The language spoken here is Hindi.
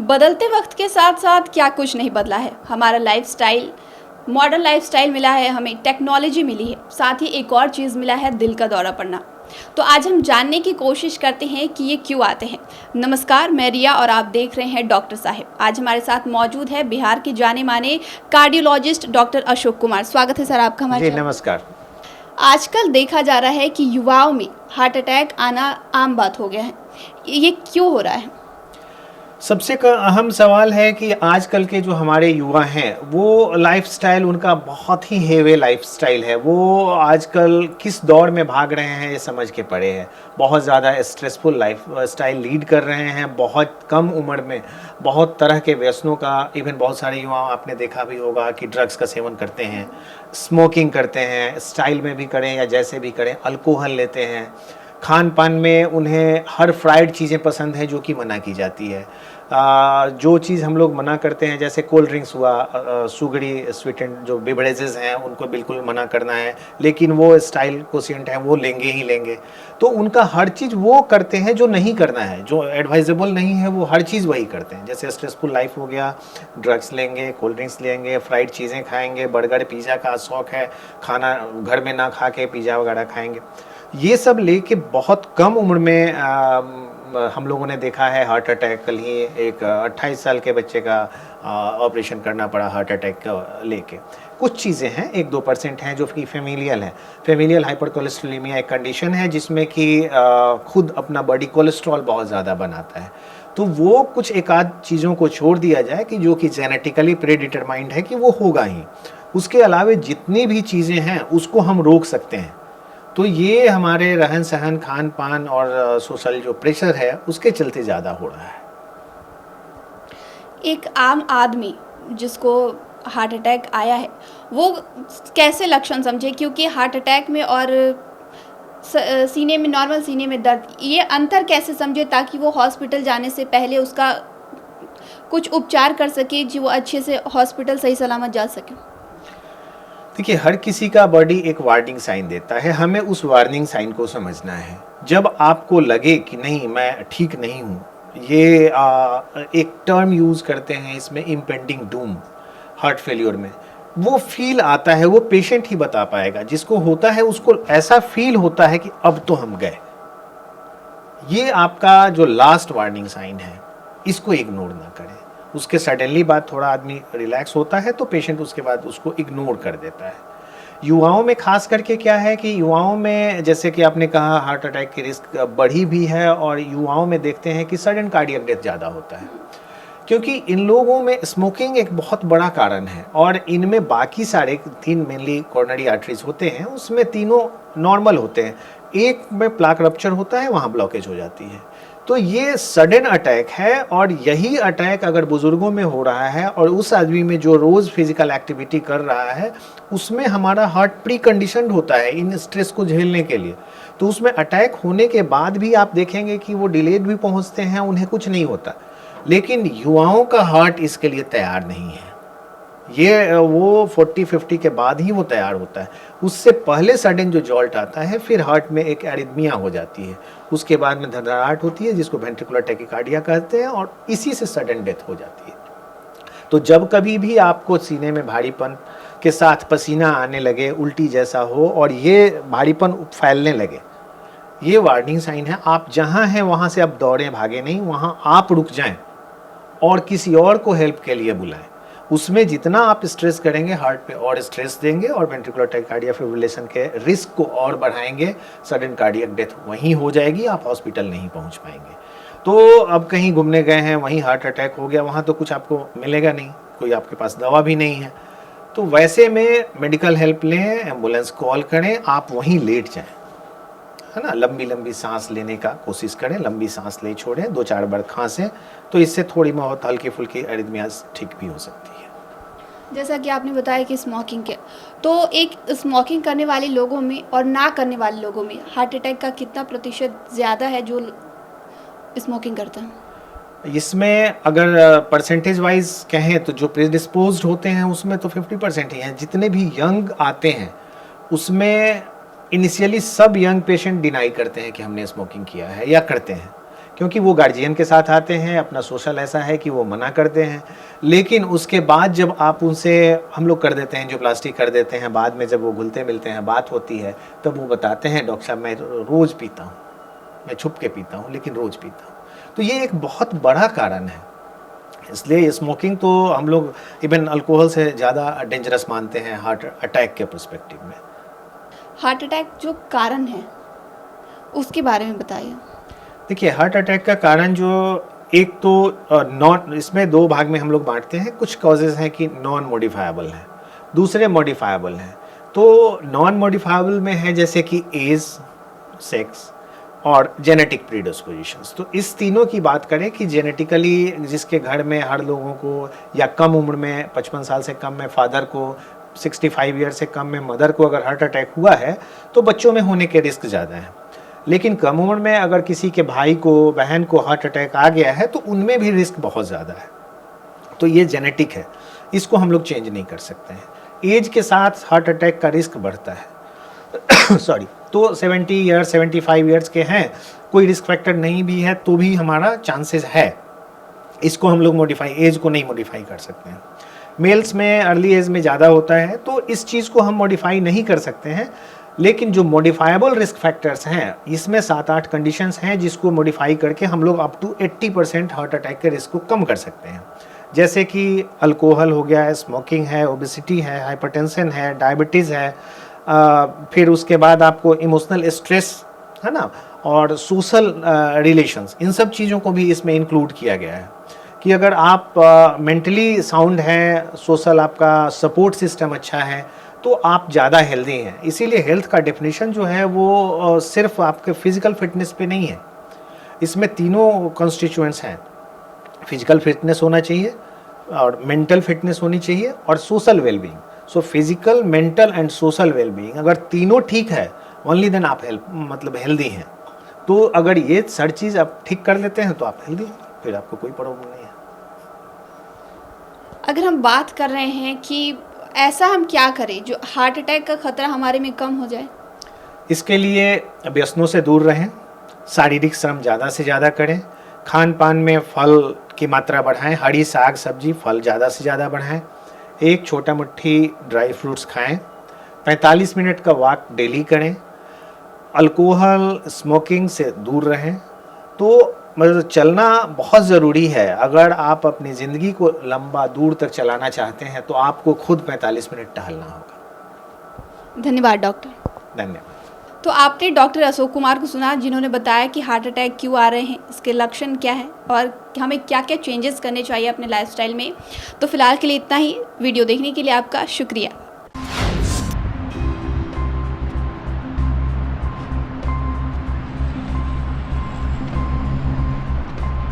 बदलते वक्त के साथ साथ क्या कुछ नहीं बदला है। हमारा लाइफस्टाइल, मॉडर्न लाइफस्टाइल मिला है, हमें टेक्नोलॉजी मिली है, साथ ही एक और चीज़ मिला है, दिल का दौरा पड़ना। तो आज हम जानने की कोशिश करते हैं कि ये क्यों आते हैं। नमस्कार, मैं रिया और आप देख रहे हैं डॉक्टर साहिब। आज हमारे साथ मौजूद है बिहार के जाने माने कार्डियोलॉजिस्ट डॉक्टर अशोक कुमार। स्वागत है सर आपका हमारे। जी नमस्कार। आजकल देखा जा रहा है कि युवाओं में हार्ट अटैक आना आम बात हो गया है। ये क्यों हो रहा है? सबसे अहम सवाल है कि आजकल के जो हमारे युवा हैं वो लाइफस्टाइल उनका बहुत ही हेवी लाइफस्टाइल है। वो आजकल किस दौर में भाग रहे हैं ये समझ के पड़े हैं। बहुत ज़्यादा स्ट्रेसफुल लाइफ स्टाइल लीड कर रहे हैं। बहुत कम उम्र में बहुत तरह के व्यसनों का, इवन बहुत सारे युवा आपने देखा भी होगा कि ड्रग्स का सेवन करते हैं, स्मोकिंग करते हैं, स्टाइल में भी करें या जैसे भी करें, अल्कोहल लेते हैं। खान पान में उन्हें हर फ्राइड चीज़ें पसंद है जो कि मना की जाती है। जो चीज़ हम लोग मना करते हैं जैसे कोल्ड ड्रिंक्स हुआ, सुगरी स्वीटेंड जो बिवरेजेस हैं उनको बिल्कुल मना करना है, लेकिन वो स्टाइल कोशिएंट है वो लेंगे ही लेंगे। तो उनका हर चीज़ वो करते हैं जो नहीं करना है, जो एडवाइजेबल नहीं है, वो हर चीज़ वही करते हैं। जैसे स्ट्रेसफुल लाइफ हो गया, ड्रग्स लेंगे, कोल्ड ड्रिंक्स लेंगे, फ्राइड चीज़ें खाएंगे, बर्गर पिज़्ज़ा का शौक़ है, खाना घर में ना खा के पिज़्ज़ा वगैरह खाएंगे। ये सब लेके बहुत कम उम्र में हम लोगों ने देखा है हार्ट अटैक। कल ही एक 28 साल के बच्चे का ऑपरेशन करना पड़ा हार्ट अटैक लेके। कुछ चीज़ें हैं, 1-2% हैं जो कि फेमिलियल हैं। फेमिलियल हाइपर कोलेस्ट्रोलेमिया एक कंडीशन है जिसमें कि खुद अपना बॉडी कोलेस्ट्रॉल बहुत ज़्यादा बनाता है। तो वो कुछ एक आध चीज़ों को छोड़ दिया जाए कि जो कि जेनेटिकली प्रीडिटरमाइंड है कि वो होगा ही। उसके अलावा जितनी भी चीज़ें हैं उसको हम रोक सकते हैं। तो ये हमारे रहन सहन, खान पान और सोशल जो प्रेशर है उसके चलते ज़्यादा हो रहा है। एक आम आदमी जिसको हार्ट अटैक आया है वो कैसे लक्षण समझे? क्योंकि हार्ट अटैक में और सीने में, नॉर्मल सीने में दर्द, ये अंतर कैसे समझे ताकि वो हॉस्पिटल जाने से पहले उसका कुछ उपचार कर सके, जो वो अच्छे से हॉस्पिटल सही सलामत जा सके। देखिए, हर किसी का बॉडी एक वार्निंग साइन देता है, हमें उस वार्निंग साइन को समझना है। जब आपको लगे कि नहीं मैं ठीक नहीं हूँ, ये एक टर्म यूज़ करते हैं इसमें, इम्पेंडिंग डूम, हार्ट फेल्योर में वो फील आता है, वो पेशेंट ही बता पाएगा। जिसको होता है उसको ऐसा फील होता है कि अब तो हम गए। ये आपका जो लास्ट वार्निंग साइन है, इसको इग्नोर ना करें। उसके सडनली बाद थोड़ा आदमी रिलैक्स होता है तो पेशेंट उसके बाद उसको इग्नोर कर देता है। युवाओं में खास करके क्या है कि युवाओं में, जैसे कि आपने कहा, हार्ट अटैक की रिस्क बढ़ी भी है और युवाओं में देखते हैं कि सडन कार्डियक डेथ ज़्यादा होता है, क्योंकि इन लोगों में स्मोकिंग एक बहुत बड़ा कारण है और इनमें बाकी सारे 3 मेनली कोरोनरी आर्टरीज होते हैं, उसमें तीनों नॉर्मल होते हैं। एक में प्लाक रप्चर होता है, वहाँ ब्लॉकेज हो जाती है। तो ये सडन अटैक है और यही अटैक अगर बुजुर्गों में हो रहा है और उस आदमी में जो रोज़ फिजिकल एक्टिविटी कर रहा है उसमें हमारा हार्ट प्री कंडीशनड होता है इन स्ट्रेस को झेलने के लिए, तो उसमें अटैक होने के बाद भी आप देखेंगे कि वो डिलेड भी पहुंचते हैं, उन्हें कुछ नहीं होता। लेकिन युवाओं का हार्ट इसके लिए तैयार नहीं है। ये वो 40-50 के बाद ही वो तैयार होता है। उससे पहले सडन जो जॉल्ट आता है, फिर हार्ट में एक एरिथमिया हो जाती है, उसके बाद में धड़धड़ाहट होती है जिसको वेंट्रिकुलर टैकिकार्डिया कहते हैं और इसी से सडन डेथ हो जाती है। तो जब कभी भी आपको सीने में भारीपन के साथ पसीना आने लगे, उल्टी जैसा हो और ये भारीपन फैलने लगे, ये वार्निंग साइन है। आप जहाँ हैं वहाँ से आप दौड़ें, भागे नहीं, वहाँ आप रुक जाएं और किसी और को हेल्प के लिए बुलाएं। उसमें जितना आप स्ट्रेस करेंगे हार्ट पे और स्ट्रेस देंगे और वेंट्रिकुलर टैकिकार्डिया फिब्रिलेशन के रिस्क को और बढ़ाएंगे, सडन कार्डियक डेथ वहीं हो जाएगी, आप हॉस्पिटल नहीं पहुंच पाएंगे। तो अब कहीं घूमने गए हैं, वहीं हार्ट अटैक हो गया, वहाँ तो कुछ आपको मिलेगा नहीं, कोई आपके पास दवा भी नहीं है। तो वैसे में मेडिकल हेल्प लें, एम्बुलेंस कॉल करें, आप वहीं लेट जाएँ, है ना। लंबी लंबी सांस लेने का कोशिश करें, लंबी सांस ले छोड़ें, 2-4 बार खांसें, तो इससे थोड़ी बहुत हल्की फुल्की एरिथमियाज ठीक भी हो सकती है। जैसा कि आपने बताया कि स्मोकिंग के, तो एक स्मोकिंग करने वाले लोगों में और ना करने वाले लोगों में हार्ट अटैक का कितना प्रतिशत ज़्यादा है जो स्मोकिंग करते हैं? इसमें अगर परसेंटेज वाइज कहें तो जो प्रीडिस्पोज्ड होते हैं उसमें तो 50% ही हैं। जितने भी यंग आते हैं उसमें इनिशियली सब यंग पेशेंट डिनाई करते हैं कि हमने स्मोकिंग किया है या करते हैं, क्योंकि वो गार्जियन के साथ आते हैं, अपना सोशल ऐसा है कि वो मना करते हैं, लेकिन उसके बाद जब आप उनसे हम लोग कर देते हैं, जो प्लास्टिक कर देते हैं, बाद में जब वो घुलते मिलते हैं, बात होती है, तब वो बताते हैं डॉक्टर साहब मैं रोज़ पीता हूँ, मैं छुप के पीता हूँ लेकिन रोज़ पीता हूँ। तो ये एक बहुत बड़ा कारण है। इसलिए स्मोकिंग तो हम लोग इवन अल्कोहल से ज़्यादा डेंजरस मानते हैं हार्ट अटैक के पर्सपेक्टिव में। हार्ट अटैक जो कारण है उसके बारे में बताइए। देखिए, हार्ट अटैक का कारण जो एक तो नॉन, इसमें दो भाग में हम लोग बांटते हैं। कुछ कॉजेज़ हैं कि नॉन मॉडिफाइबल हैं, दूसरे मॉडिफाइबल हैं। तो नॉन मॉडिफाइबल में है जैसे कि एज, सेक्स और जेनेटिक प्रीडिस्पोजिशंस। तो इस तीनों की बात करें कि जेनेटिकली जिसके घर में हर लोगों को, या कम उम्र में 55 साल से कम में फादर को, 65 ईयर से कम में मदर को अगर हार्ट अटैक हुआ है तो बच्चों में होने के रिस्क ज़्यादा हैं। लेकिन कम उम्र में अगर किसी के भाई को, बहन को हार्ट अटैक आ गया है तो उनमें भी रिस्क बहुत ज़्यादा है। तो ये जेनेटिक है, इसको हम लोग चेंज नहीं कर सकते हैं। एज के साथ हार्ट अटैक का रिस्क बढ़ता है सॉरी। तो 70 ईयर्स, 75 ईयर्स के हैं, कोई रिस्क फैक्टर नहीं भी है तो भी हमारा चांसेस है। इसको हम लोग मॉडिफाई, एज को नहीं मॉडिफाई कर सकते हैं। मेल्स में अर्ली एज में ज़्यादा होता है तो इस चीज़ को हम मॉडिफाई नहीं कर सकते हैं। लेकिन जो मॉडिफाइबल रिस्क फैक्टर्स हैं, इसमें 7-8 कंडीशंस हैं जिसको मॉडिफाई करके हम लोग अप टू 80% हार्ट अटैक के रिस्क को कम कर सकते हैं। जैसे कि अल्कोहल हो गया है, स्मोकिंग है, ओबेसिटी है, हाइपरटेंशन है, डायबिटीज़ है, फिर उसके बाद आपको इमोशनल स्ट्रेस है ना, और सोशल रिलेशंस, इन सब चीज़ों को भी इसमें इंक्लूड किया गया है कि अगर आप मेंटली साउंड हैं, सोशल आपका सपोर्ट सिस्टम अच्छा है तो आप ज़्यादा हेल्दी हैं। इसीलिए हेल्थ का डेफिनेशन जो है वो सिर्फ आपके फिजिकल फिटनेस पे नहीं है, इसमें तीनों कॉन्स्टिट्यूएंट्स हैं। फिजिकल फिटनेस होना चाहिए और मेंटल फिटनेस होनी चाहिए और social wellbeing. So physical, mental and social wellbeing अगर तीनों ठीक है, ओनली देन आप हेल्दी हैं। तो अगर ये हर चीज़ आप ठीक कर लेते हैं तो आप हेल्दी हैं, फिर आपको कोई प्रॉब्लम नहीं है। अगर हम बात कर रहे हैं कि ऐसा हम क्या करें जो हार्ट अटैक का खतरा हमारे में कम हो जाए? इसके लिए व्यसनों से दूर रहें, शारीरिक श्रम ज़्यादा से ज़्यादा करें, खान पान में फल की मात्रा बढ़ाएं, हरी साग सब्जी फल ज़्यादा से ज़्यादा बढ़ाएं, एक छोटा मुट्ठी ड्राई फ्रूट्स खाएं, 45 मिनट का वॉक डेली करें, अल्कोहल स्मोकिंग से दूर रहें। तो मतलब चलना बहुत ज़रूरी है। अगर आप अपनी ज़िंदगी को लंबा दूर तक चलाना चाहते हैं तो आपको खुद 45 मिनट टहलना होगा। धन्यवाद डॉक्टर। धन्यवाद। तो आपने डॉक्टर अशोक कुमार को सुना, जिन्होंने बताया कि हार्ट अटैक क्यों आ रहे हैं, इसके लक्षण क्या हैं और हमें क्या क्या चेंजेस करने चाहिए अपने लाइफस्टाइल में। तो फिलहाल के लिए इतना ही। वीडियो देखने के लिए आपका शुक्रिया।